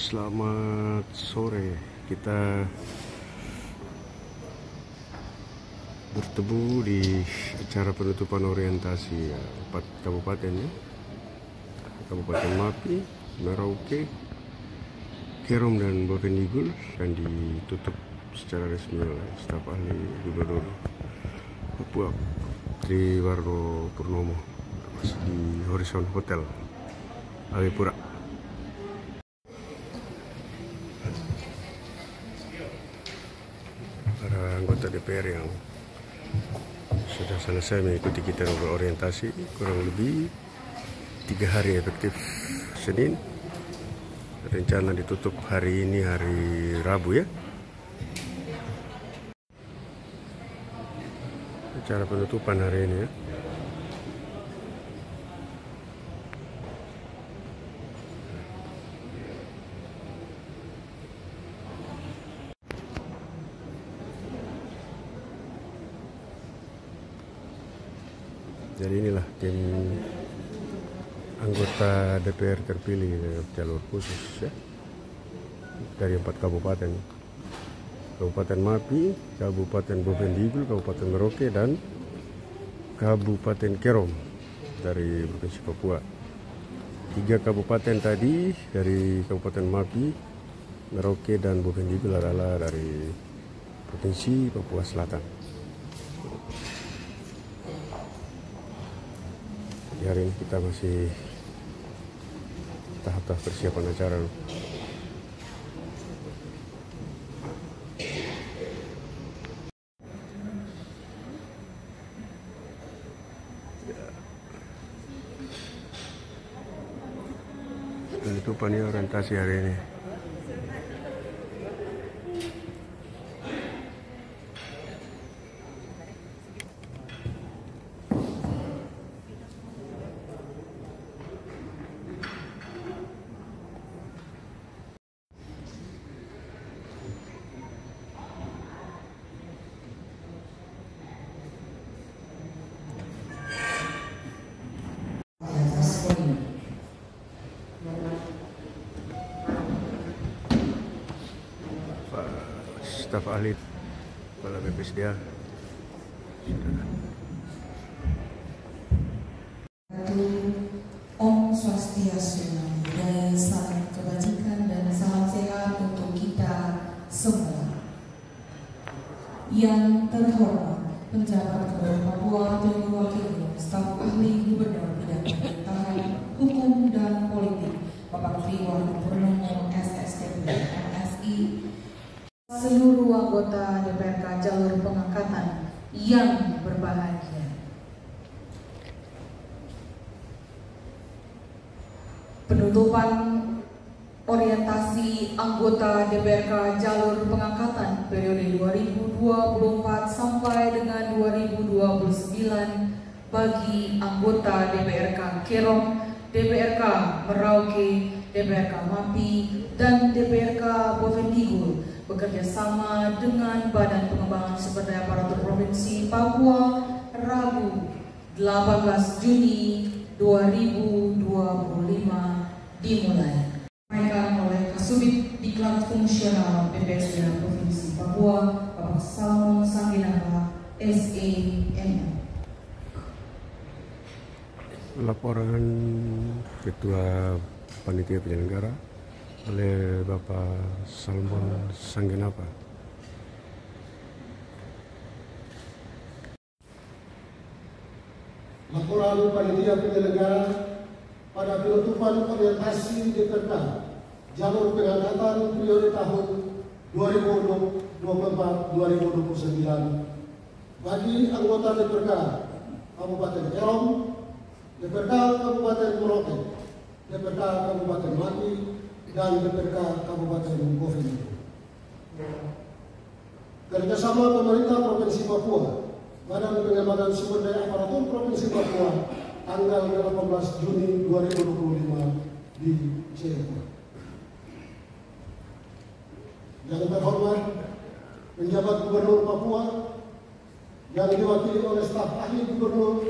Selamat sore. Kita bertemu di acara penutupan orientasi 4 kabupaten ya. Kabupaten Mapi, Merauke, Kerom dan Bovendigul, dan ditutup secara resmi oleh staf ahli Gubernur Papua Triwarno Purnomo di Horizon Hotel Alipura. Para anggota DPR yang sudah selesai mengikuti kita berorientasi kurang lebih 3 hari efektif Senin. Rencana ditutup hari ini, hari Rabu ya. Acara penutupan hari ini ya. Jadi inilah tim anggota DPR terpilih jalur khusus ya, dari 4 kabupaten. Kabupaten Mapi, Kabupaten Bovendigul, Kabupaten Merauke, dan Kabupaten Kerom dari Provinsi Papua. 3 kabupaten tadi dari Kabupaten Mapi, Merauke, dan Bovendigul adalah dari Provinsi Papua Selatan. Di hari ini kita masih tahap-tahap persiapan acara. Penutupan orientasi hari ini. Staf ahli Kepala BPSDA. Om Swastiastu, budaya salam kebajikan dan salam sehat untuk kita semua. Yang terhormat penjabat Gubernur Papua dan Wakil Staf Ahli Gubernur Bidang Pemerintahan, Hukum dan Politik, Bapak Triwarno Purnomo SSDP MSI, seluruh anggota DPRK jalur pengangkatan yang berbahagia. Penutupan orientasi anggota DPRK jalur pengangkatan periode 2024 sampai dengan 2029 bagi anggota DPRK Kerom, DPRK Merauke, DPRK Mapi, dan DPRK Bovendigul bekerja sama dengan Badan Pengembangan Sumber Daya Aparatur Provinsi Papua Rabu 18 Juni 2025 dimulai. Disampaikan oleh Kasubit Diklat Fungsional BPSDA Provinsi Papua, Bapak Salmon Sanginapa, SEM. Laporan Ketua Panitia Penyelenggara oleh Bapak Salmon Sanginapa. Laporan Panitia Penyelenggara pada penutupan orientasi DPRK jalur pengangkatan periode tahun 2024-2029 bagi anggota DPRK Kabupaten Kerom, DPRK Kabupaten Merauke, DPRK Kabupaten Mapi, dan DPRK Kabupaten Bovendigul. Kerjasama pemerintah Provinsi Papua, Badan Pengembangan Sumber Daya Aparatur Provinsi Papua, tanggal 18 Juni 2025 di Cirebon. Yang terhormat penjabat Gubernur Papua yang diwakili oleh staf ahli Gubernur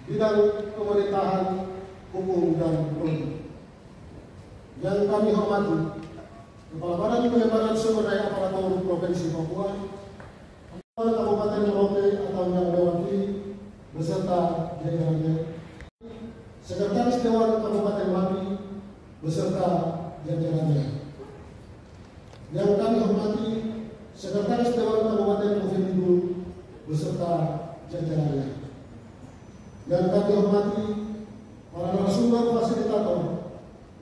Bidang Pemerintahan, Hukum dan Politik. Yang kami hormati Kepala Badan Pengembangan Sumber Daya Aparatur Provinsi Papua, Kepala Kabupaten Merauke atau yang mewakili beserta jajarannya, Sekretaris Dewan Kabupaten Mati beserta jajarannya. Yang kami hormati Sekretaris Dewan Kabupaten Provinsi beserta jajarannya. Yang kami hormati para narasumber fasilitator,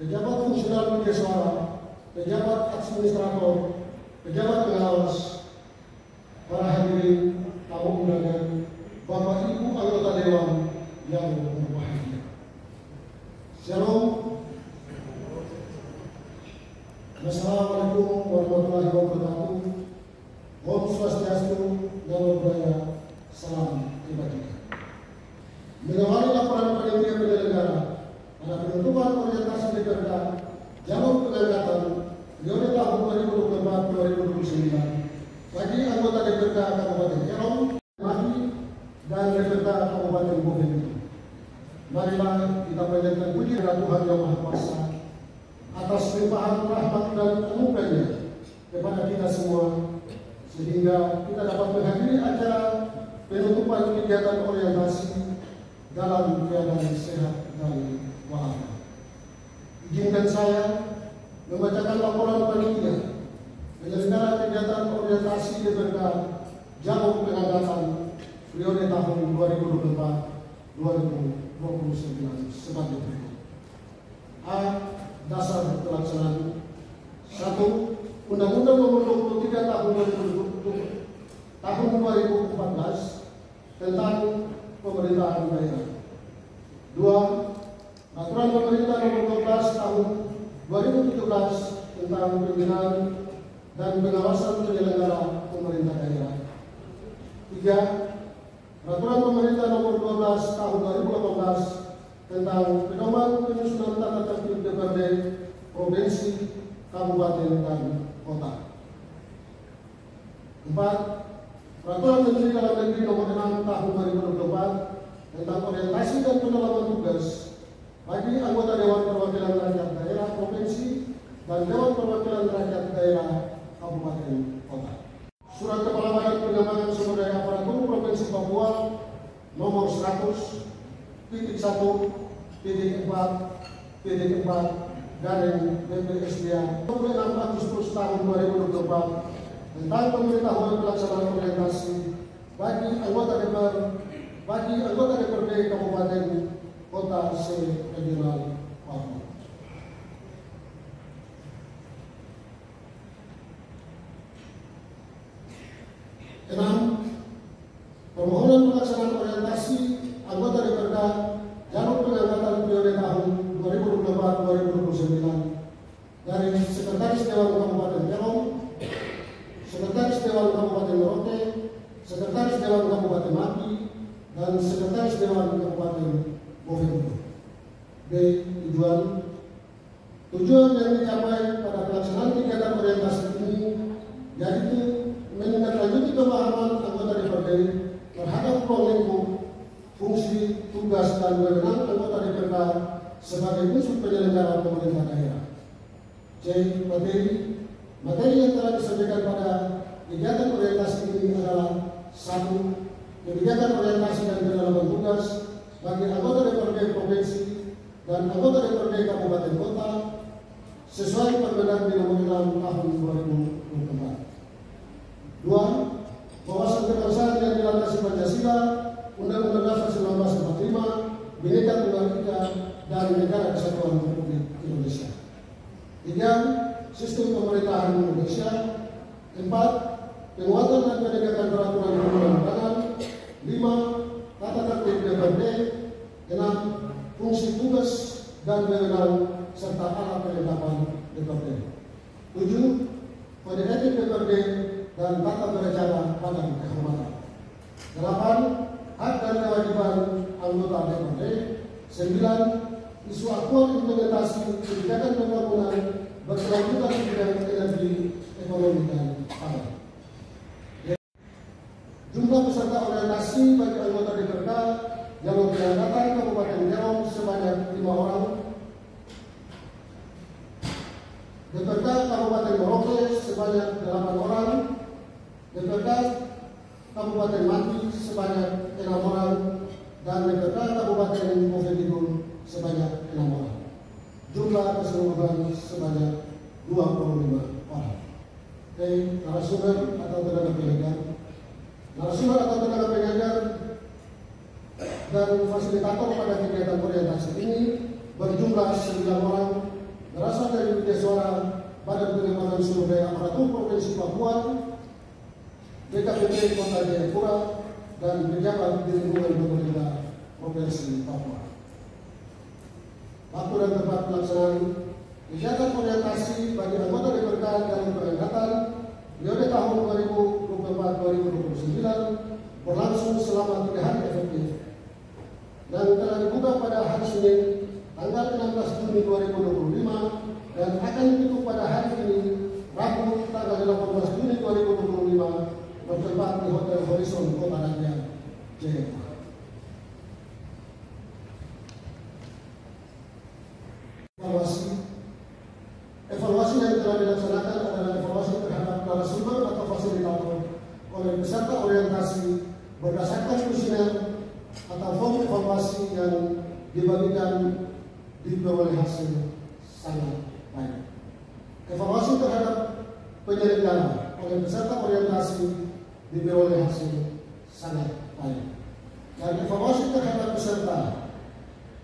pejabat fungsional media suara, pejabat administrator, pejabat pengawas, para hadirin tamu undangan, Bapak Ibu anggota Dewan yang berbahagia. Shalom. Assalamualaikum warahmatullahi wabarakatuh. Om Swastiastu, Namo Buddhaya, salam kebajikan. Mengawali laporan panitia penyelenggara pada penentuan orientasi DPRK jalur pengangkatan periode tahun 2024-2029 bagi anggota DPRK Kabupaten Kelong, Mati, dan DPRK Kabupaten Bovendung. Marilah kita panjatkan puji kepada Tuhan Yang Maha Kuasa atas limpahan rahmat dan anugerahnya kepada kita semua, sehingga kita dapat menghadiri acara penutupan kegiatan orientasi dalam keadaan sehat dan walafiat. Izinkan saya membacakan laporan panitia penyelenggara kegiatan orientasi DPRK jalur pengangkatan periode tahun 2024-2029 sebagai berikut. A. Dasar pelaksanaan. 1. Undang-Undang Nomor 23 Tahun 2014 tentang pemerintahan daerah. 2. Peraturan Pemerintah Nomor 12 Tahun 2017 tentang pembinaan dan pengawasan penyelenggara pemerintah daerah. 3. Peraturan Pemerintah Nomor 12 Tahun 2018 tentang pedoman penyusunan tata tertib DPRD provinsi, kabupaten, dan kota. 4. Peraturan Menteri Dalam Negeri Nomor 6 Tahun 2024 tentang orientasi dan pendalaman tugas bagi anggota Dewan Perwakilan Rakyat Daerah Provinsi dan Dewan Perwakilan Rakyat Daerah Kabupaten Kota. Surat Kepala Badan Pengembangan Sumber Daya Aparatur Provinsi Papua nomor 100.1.4.4 garing BPSDA 26 Agustus tahun 2024 tentang pemberitahuan pelaksanaan orientasi bagi anggota DPRD Kabupaten Kota se-Regional Papua. Enam, permohonan pelaksanaan orientasi anggota DPRD jalur pengangkatan periode tahun 2024-2029 dari Sekretaris Dewan Kabupaten Kelong, Sekretaris Dewan Kabupaten Merauke, Sekretaris Dewan Kabupaten Mati, dan Sekretaris Dewan Kabupaten Bovendung. B. Tujuan yang dicapai pada pelaksanaan kegiatan orientasi ini yaitu menindaklanjuti pemahaman anggota DPRD terhadap ruang lingkup, fungsi, tugas, dan wewenang anggota DPRD sebagai unsur penyelenggara pemerintah daerah. C. Materi yang telah disampaikan pada kegiatan orientasi ini adalah 1. Kegiatan orientasi dan pendalaman tugas bagi anggota DPRD provinsi dan anggota DPRD kabupaten kota sesuai Permendag Nomor 6 Tahun 2024. 2. Wawasan kebangsaan yang dilandasi Pancasila, Undang-Undang Dasar 1945, Bhinneka Tunggal Ika, dan Negara Kesatuan Republik Indonesia. 3. Sistem pemerintahan Indonesia. 4. Penguatan dan penegakan peraturan perundang-undangan. 5. Tata tertib DPRD. 6. Fungsi tugas dan wewenang serta alat kelengkapan DPRD. 7. Kode etik DPRD dan tata berbicara pada kehormatan. 8. Hak dan kewajiban anggota DPRD. 9. Isu aktual implementasi kebijakan pembangunan berkelanjutan di bidang energi, ekonomi, dan pangan. Jumlah peserta orientasi bagi anggota DPRD jalur pengangkatan Kabupaten Kelong sebanyak 5 orang. DPRK Kabupaten Merauke sebanyak 8 orang, DPRK Kabupaten Mati sebanyak 6 orang, dan DPRK Kabupaten Bovendigul sebanyak 6 orang. Jumlah keseluruhan sebanyak 25 orang. Narasumber atau tenaga pengajar, dan fasilitator pada kegiatan orientasi ini berjumlah 9 orang, berasal dari Media Suara, Badan Pengembangan Sumber Daya Aparatur Provinsi Papua, BKPT Kota Jayapura, dan pejabat di lingkungan pemerintah Provinsi Papua. Waktu dan tempat pelaksanaan kegiatan orientasi bagi anggota DPRK dalam pengangkatan periode tahun 2024-2029 berlangsung selama 3 hari efektif dan telah dibuka pada hari Senin tanggal 16 Juni 2025 dan akan ditutup pada hari ini Rabu tanggal 18 Juni 2025 bertempat di Hotel Horizon Kota Raja Jayapura. Evaluasi yang telah dilaksanakan adalah evaluasi terhadap narasumber atau fasilitator oleh peserta orientasi berdasarkan kuesioner atau form evaluasi yang dibagikan diperoleh hasil sangat baik. Evaluasi terhadap penyelenggara oleh peserta orientasi diperoleh hasil sangat baik. Dan evaluasi terhadap peserta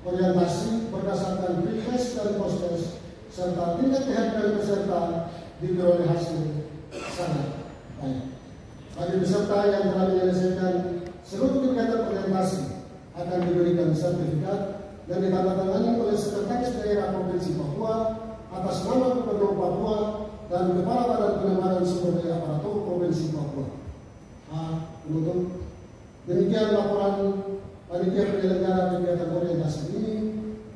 orientasi berdasarkan pre-test dan post-test serta tingkat kehadiran peserta diperoleh hasil sangat baik. Bagi peserta yang telah menyelesaikan seluruh kegiatan orientasi akan diberikan sertifikat yang ditandatangani oleh Sekretaris Daerah Provinsi Papua atas nama Gubernur Papua dan Kepala Badan Pengembangan Sumber Daya Aparatur Provinsi Papua. Penutup. Demikian laporan panitia penyelenggara kegiatan orientasi ini.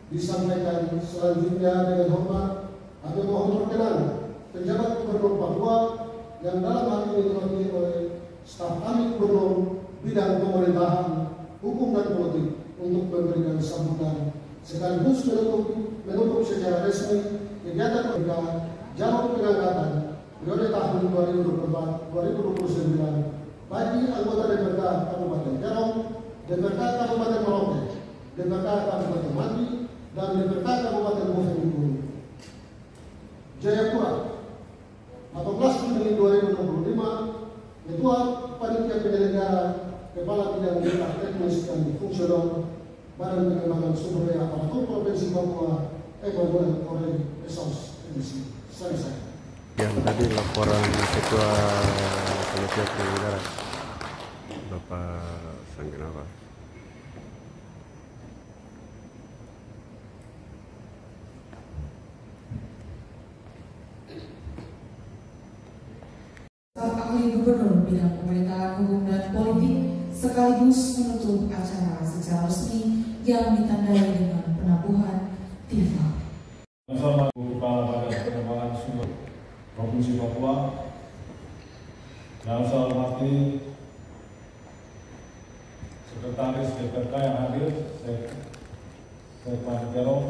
Disampaikan selanjutnya dengan hormat, kami mohon perkenan penjabat Gubernur Papua yang dalam hal ini diwakili oleh staf kami Gubernur bidang pemerintahan, hukum dan politik untuk memberikan sambutan sekaligus menutup secara resmi kegiatan pernikahan jalur pengangkatan periode tahun 2024-2029 bagi anggota DPRK Kabupaten Kerong, DPRK Kabupaten Merauke, DPRK Kabupaten Mati, dan DPRK Kabupaten Bovendigul Jayapura 14 Juni 2025. Ketua Panitia Penyelenggara Kepala Bidang Data Teknis dan Fungsional Badan Pengembangan Sumber Daya Aparatur Provinsi Papua Emmanuel Orel Esos Edisi. Selesai. Yang tadi laporan Ketua Panitia Penyelenggara Bapak Sanggenara. Gubernur bidang pemerintahan hukum dan politik sekaligus menutup acara secara resmi yang ditandai dengan penabuhan tifa. Bersama Kepala Badan Pengembangan Sumber Provinsi Papua, yang saya hormati Sekretaris DPRK yang hadir, Sekwan Kerong,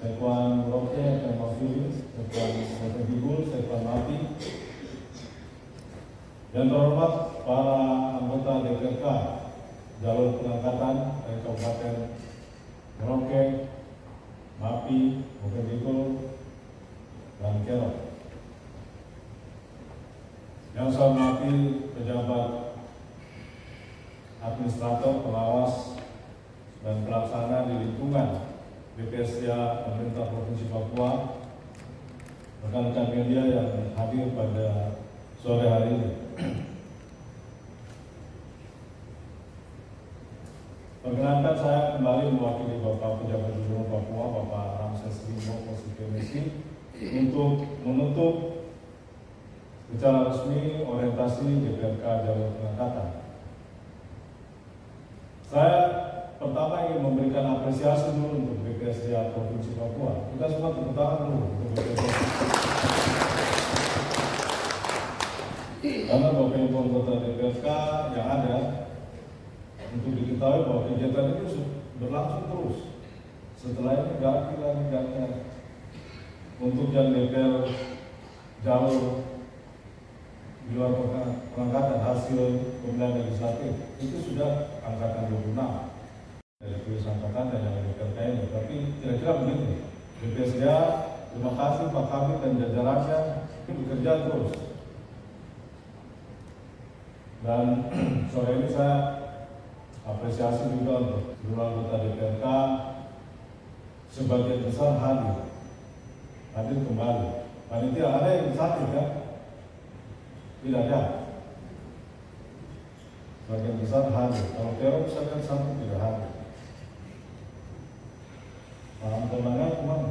Sekwan Merauke, Sekwan Bovendigul, Sekwan Mati, yang terhormat para anggota DPRK jalur pengangkatan dari Kabupaten Merauke, Mapi, Bovendigul, dan Kerong. Yang saya hormati pejabat administrator, pengawas, dan pelaksana di lingkungan BPSDA pemerintah Provinsi Papua, rekan-rekan media yang hadir pada sore hari ini. Perkenankan saya kembali mewakili Bapak Pejabat Gubernur Papua, Bapak Ramses Limbo Posipemesi, untuk menutup secara resmi orientasi DPRK jalur pengangkatan. Saya pertama ingin memberikan apresiasi dulu untuk BPSDA Provinsi Papua. Kita semua tepuk tangan dulu untuk BPSDA. Karena Bapak Ibu anggota DPRK yang ada, untuk diketahui bahwa kegiatan itu berlangsung terus. Setelah ini ganti lagi. untuk yang DPR jalur di luar pengangkatan hasil pemilihan legislatif itu sudah angkatan 26 dari tulisan angkatan dan yang DPRK ini. Tapi kira-kira begini, BPSDA, terima kasih Pak Kabit dan jajarannya bekerja terus. Dan sore ini saya apresiasi juga untuk seluruh anggota DPRK, sebagian besar hadir kembali. Panitia ada yang sakit kan? Tidak ada. Sebagian besar hadir. Kalau Tero misalkan satu tidak hadir. Paham temannya kemana?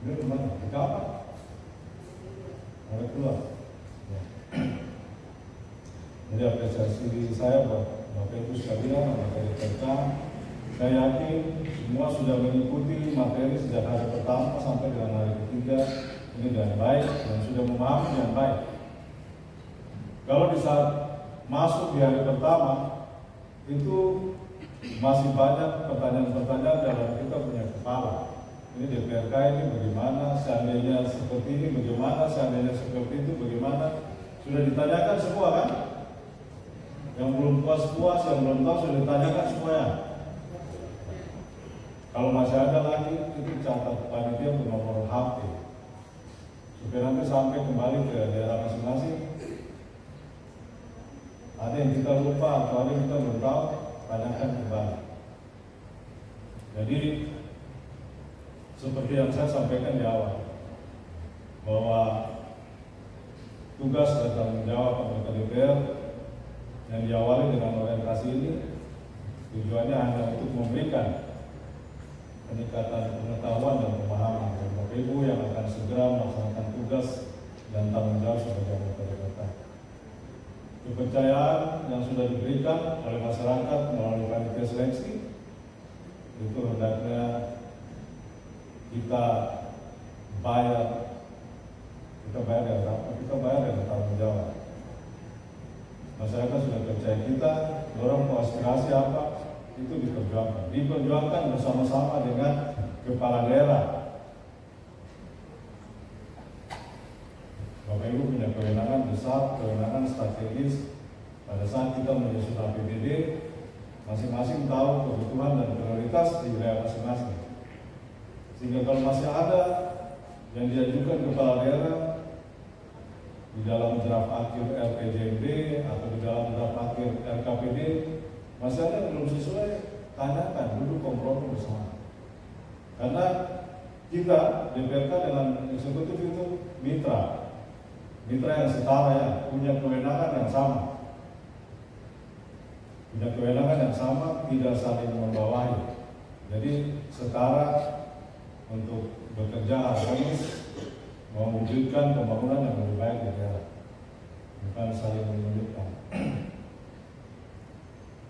Dia kemana? Di kamar? Ada keluar. Ya. Jadi apresiasi saya buat Bapak Ibu sekalian, anggota DPRK. Saya yakin semua sudah mengikuti materi sejak hari pertama sampai dengan hari ketiga ini dengan baik dan sudah memahami dengan baik. Kalau di saat masuk di hari pertama itu masih banyak pertanyaan-pertanyaan dalam kita punya kepala. Ini DPRK ini bagaimana, seandainya seperti ini bagaimana, seandainya seperti itu bagaimana, sudah ditanyakan semua kan? Yang belum puas-puas, yang belum tahu sudah ditanyakan semuanya. Kalau masih ada lagi itu catat panitia untuk nomor HP supaya nanti sampai kembali ke daerah masing-masing. Ada yang kita lupa atau ada yang kita belum tahu, tanyakan kembali. Jadi seperti yang saya sampaikan di awal, bahwa tugas dan tanggung jawab anggota DPR yang diawali dengan orientasi ini tujuannya hanya untuk memberikan peningkatan pengetahuan dan pemahaman dari Bapak Ibu yang akan segera melaksanakan tugas dan tanggung jawab sebagai anggota DPR. Kepercayaan yang sudah diberikan oleh masyarakat melalui panitia seleksi itu hendaknya kita bayar dengan tanggung jawab. Masyarakat sudah percaya kita, dorong aspirasi apa itu diperjuangkan bersama-sama dengan kepala daerah. Bapak Ibu punya kewenangan besar, kewenangan strategis. Pada saat kita menyusun APBD, masing-masing tahu kebutuhan dan prioritas di wilayah masing-masing. Sehingga kalau masih ada yang diajukan kepala daerah di dalam draft akhir RPJMD atau di dalam draft akhir RKPD, masih ada yang belum sesuai, tanyakan, duduk kompromi bersama. Karena kita DPRK dengan eksekutif itu mitra yang setara, ya, punya kewenangan yang sama, tidak saling membawahi. Jadi setara untuk bekerja harmonis mewujudkan pembangunan yang lebih baik di daerah, bukan saling menunjukkan.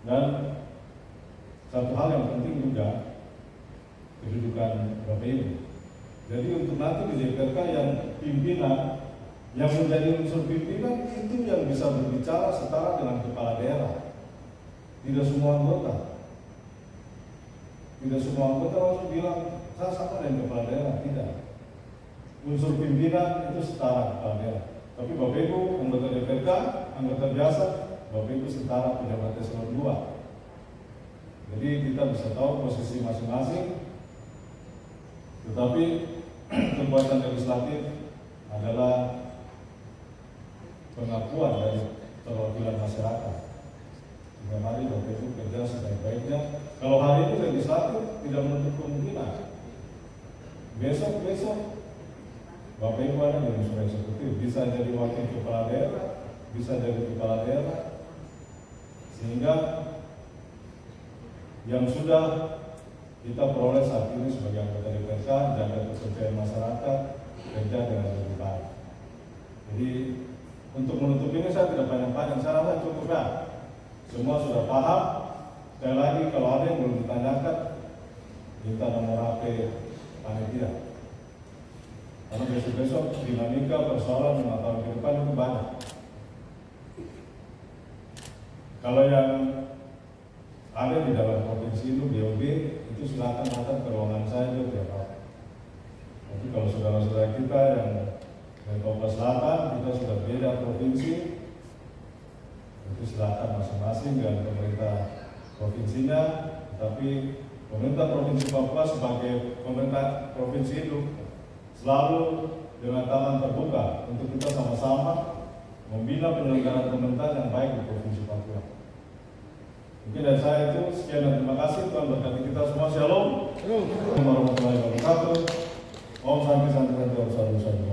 Dan satu hal yang penting juga kedudukan Bapak Ibu. Jadi untuk nanti di DPRK yang pimpinan, yang menjadi unsur pimpinan itu yang bisa berbicara setara dengan kepala daerah. Tidak semua anggota langsung bilang saya sama dengan kepala daerah, tidak. Unsur pimpinan itu setara kepala daerah. Tapi Bapak Ibu anggota DPRK, anggota biasa, Bapak Ibu setara pejabat eselon 2. Jadi kita bisa tahu posisi masing-masing. Tetapi kekuatan legislatif adalah pengakuan dari perwakilan masyarakat. Sehingga mari Bapak Ibu kerja sebaik-baiknya. Kalau hari ini legislatif tidak menutup kemungkinan, besok Bapak Ibu ada di unsur eksekutif, bisa jadi wakil kepala daerah, bisa jadi kepala daerah, sehingga yang sudah kita peroleh saat ini sebagai anggota DPRK, jaga kepercayaan masyarakat, kerja dengan lebih baik. Jadi untuk menutup ini saya tidak panjang-panjang, saya rasa cukup ya. Semua sudah paham. Sekali lagi kalau ada yang belum ditanyakan, minta nomor HP panitia. Karena besok-besok dinamika persoalan 5 tahun ke depan itu banyak. Kalau yang ada di dalam provinsi itu BOB itu silakan datang ke ruangan saya itu tiap hari. Tapi kalau saudara-saudara kita yang dari Papua Selatan kita sudah beda provinsi, itu silakan masing-masing dengan pemerintah provinsinya. Tapi pemerintah provinsi Papua sebagai pemerintah provinsi itu selalu dengan tangan terbuka untuk kita sama-sama membina penyelenggaraan pemerintahan yang baik di provinsi Papua. Mungkin dari saya itu sekian dan terima kasih. Tuhan berkati kita semua. Shalom. Assalamualaikum warahmatullahi wabarakatuh. Om Santi Santi Santi Om Sadu Sadu.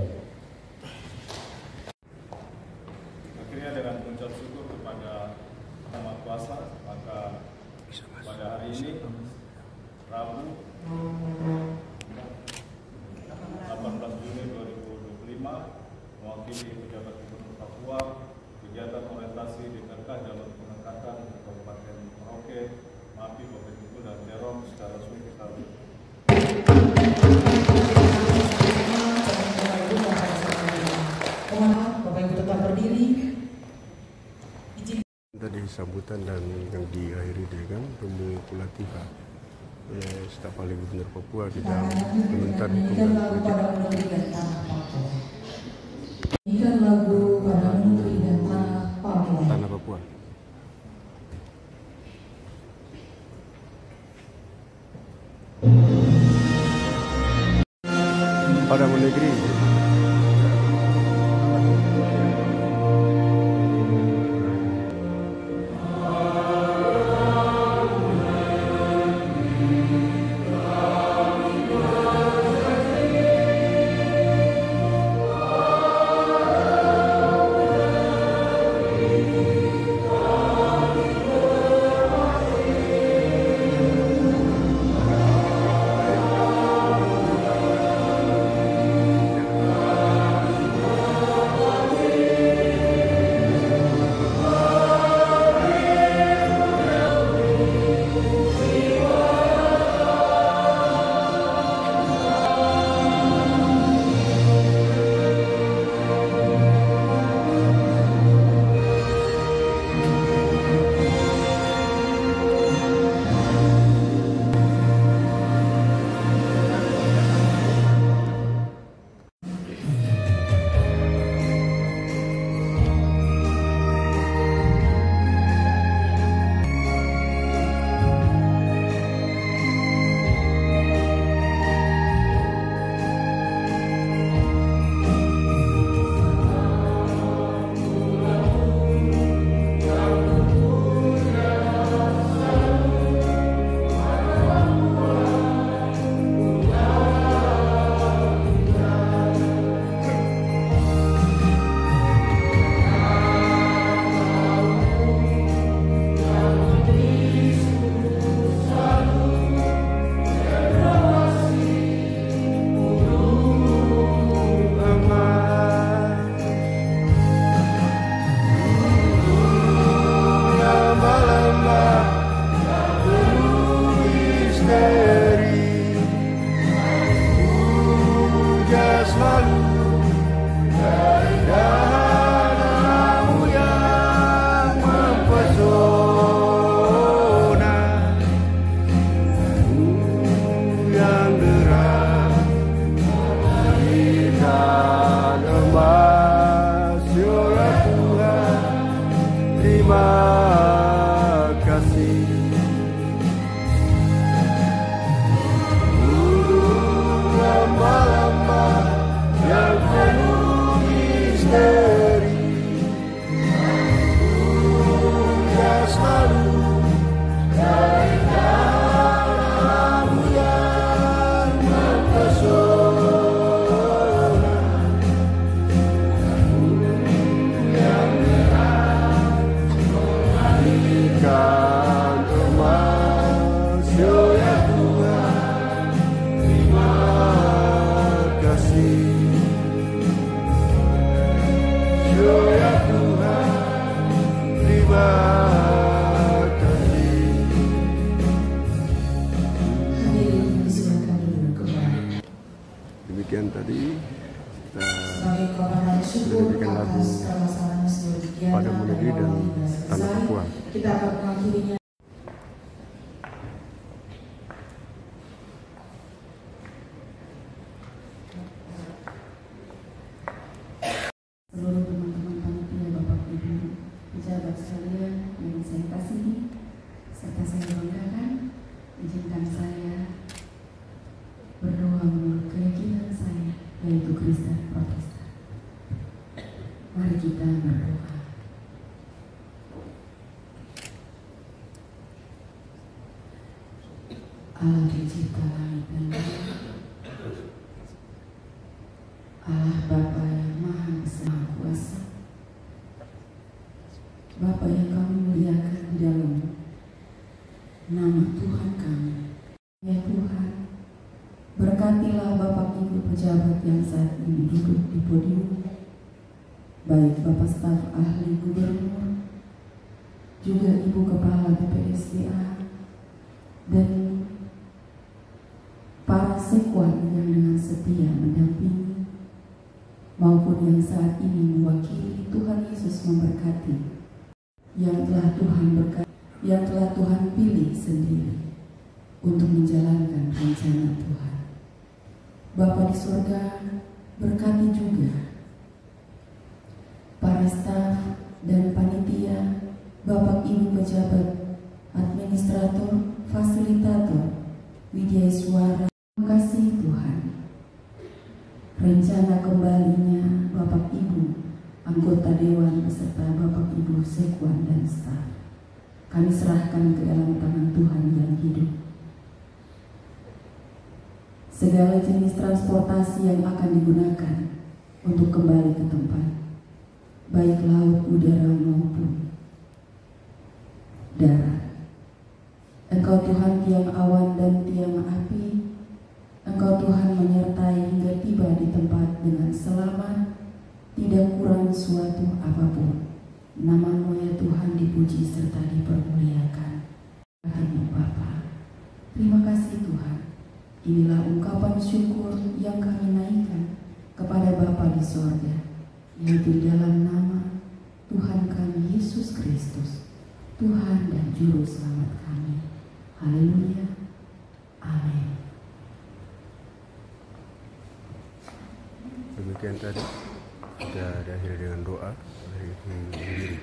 Akhirnya dengan mengucap syukur kepada Yang Maha Kuasa, maka pada hari ini Rabu 18 Juni 2025 mewakili pejabat Gubernur Papua kegiatan orientasi diterkah jalur pengangkatan di Kabupaten Merauke, Mapi, Bapak Ibu dan Terong secara resmi kita Bapak Ibu tetap berdiri. Tadi sambutan dan yang diakhiri dengan pemukulatifah oleh staf ahli Gubernur Papua di dalam pemerintahan hukum dan politik. Nyanyikan lagu pada negeri dan tanah Papua. Tanah Papua. Pada negeri. Demikian tadi kita menyanyikan lagu Pada Negeri dan Tanah Papua. Kita akan mengakhirinya. Allah pencipta langit dan bumi, Allah Bapa yang Maha Besar Maha Kuasa, Bapa yang kami muliakan di dalam nama Tuhan kami. Ya Tuhan, berkatilah Bapak Ibu pejabat yang saat ini duduk di podium, baik Bapak Staf Ahli Gubernur, juga Ibu Kepala BPSDA, dan para sekwan yang dengan setia mendampingi, maupun yang saat ini mewakili. Tuhan Yesus memberkati yang telah Tuhan berkati, yang telah Tuhan pilih sendiri untuk menjalankan rencana Tuhan. Bapa di surga, berkati juga para staf dan panitia, Bapak Ibu pejabat, administrator, fasilitator, widya suara. Terima kasih Tuhan. Rencana kembalinya Bapak Ibu anggota Dewan beserta Bapak Ibu sekwan dan staf, kami serahkan ke dalam tangan Tuhan yang hidup. Segala jenis transportasi yang akan digunakan untuk kembali ke tempat, baik laut, udara maupun darat. Engkau Tuhan tiang awan dan tiang api, Engkau Tuhan menyertai hingga tiba di tempat dengan selamat, tidak kurang suatu apapun. Nama-Mu ya Tuhan dipuji serta dipermuliakan. Kami Bapa, terima kasih Tuhan. Inilah ungkapan syukur yang kami naikkan kepada Bapa di sorga, yaitu di dalam nama Tuhan kami Yesus Kristus, Tuhan dan Juru Selamat kami. Haleluya. Amin. Demikian tadi kita diakhiri dengan doa dari diri.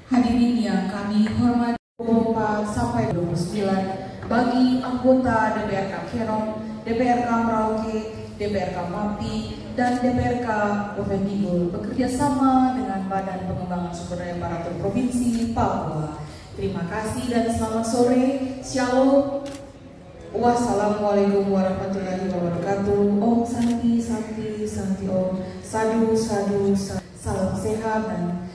Hadirin yang kami hormati, 24 sampai 29 bagi anggota DPRK Kerom, DPRK Merauke, DPRK Mampi, dan DPRK Bovendigul bekerja sama dengan Badan Pengembangan Sumber Daya Aparatur Provinsi Papua. Terima kasih dan selamat sore. Shalom. Wassalamualaikum warahmatullahi wabarakatuh. Om Santi, Santi, Santi Om. Sadu, sadu, sadu. Salam sehat dan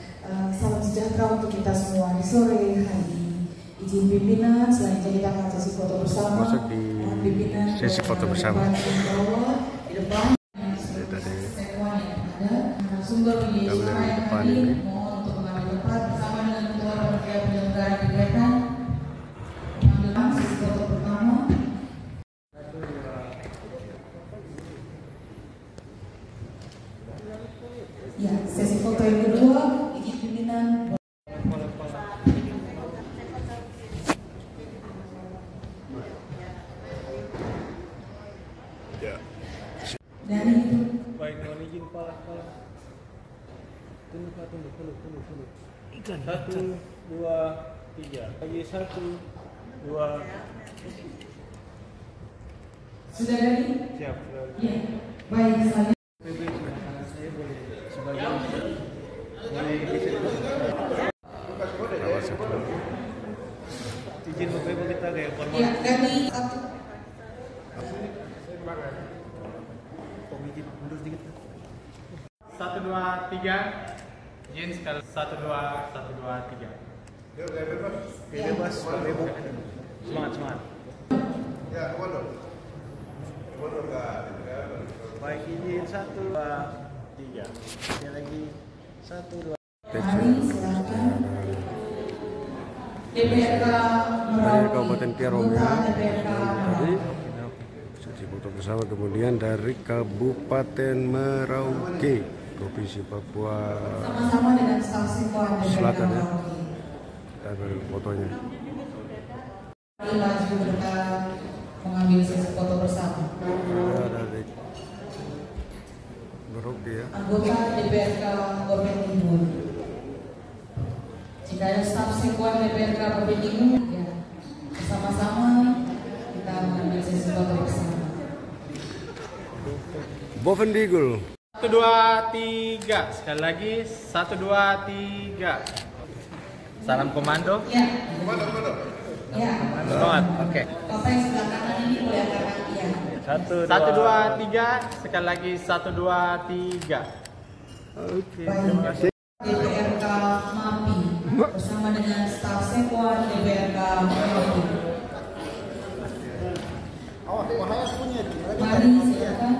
salam sejahtera untuk kita semua di sore hari ini. Izin pimpinan, selanjutnya kita akan sesi foto bersama. Masuk di pimpinan sesi foto bersama. Di depan, sekwan yang ada, sumber media yang hadir, mohon untuk mengambil tempat bersama dengan ketua panitia penyelenggara kegiatan. Mengambil sesi foto pertama. Ya, sesi foto yang kedua, izin pimpinan. Dari itu. Baik, mohon izin kepala. Tunduk. 1, 2, 3. Lagi 1, 2. Sudah dari? Siap. Ya. Baik, saya. Saya boleh sebagai boleh bisa izin Bapak Ibu kita kayak formal. Ya, dari satu. Komisi mundur sedikit. 1, 2, 3. Izin sekali. 1, 2, 3. Bebas Bapak Ibu. Semangat. Ya, kemana? Baik, izin 1, 2, 3. Sekali lagi 1, 2. Mari silakan. DPRK Dari Kabupaten Kerom ya. DPRK Tadi sesi foto bersama, kemudian dari Kabupaten Merauke, Provinsi Papua sama-sama dengan staf sekwan Selatan ya. Merauke. Kita ambil fotonya. Mari maju dekat mengambil sesi foto bersama. Ada dari Merauke ya. Anggota DPRK Bovendigul. Jika ada staf sekwan DPRK Bovendigul, ya, bersama-sama kita mengambil sesi foto bersama. Bovendigul. 1, 2, 3. Sekali lagi. 1, 2, 3. Salam komando. Ya. Ya. Semangat. Oke. Bapak yang sebelah kanan ini boleh angkat kaki ya. 1, 2, 3. Sekali lagi 1, 2, 3. Oke. Baik. DPRK MAPI bersama dengan staf Sekwan DPRK MAPI. Mari silakan.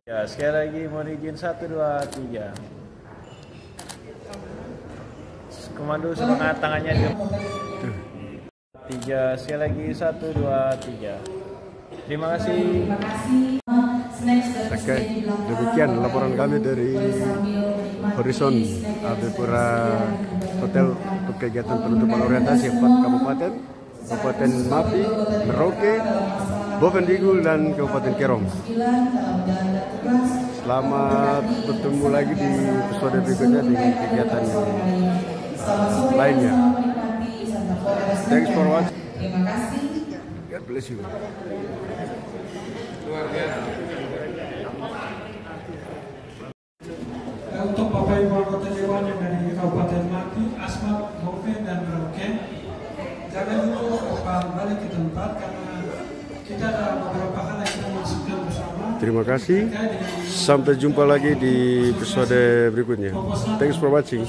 Ya, sekali lagi mohon izin 1, 2, 3. Komando semangat tangannya di 3. Sekali lagi 1, 2, 3. Terima kasih. Terima kasih. Snacks sudah Oke, tersedia di belakang. demikian laporan kami dari Boleh sambil menikmati Horizon snack yang Abipura tersedia. Hotel untuk kegiatan penutupan orientasi 4 kabupaten, Kabupaten Mapi, Merauke, Bovendigul dan Kabupaten Kerong. Selamat bertemu lagi di episode berikutnya dengan kegiatan lainnya. Thanks for watching. Terima kasih. God bless you. Untuk Bapak Ibu anggota Dewan yang dari Kabupaten Mapi, Asmat, Boven, dan Merauke, jangan dulu balik ke tempat karena kita ada beberapa hal yang kita masukkan bersama. Terima kasih. Sampai jumpa lagi di episode berikutnya. Thanks for watching.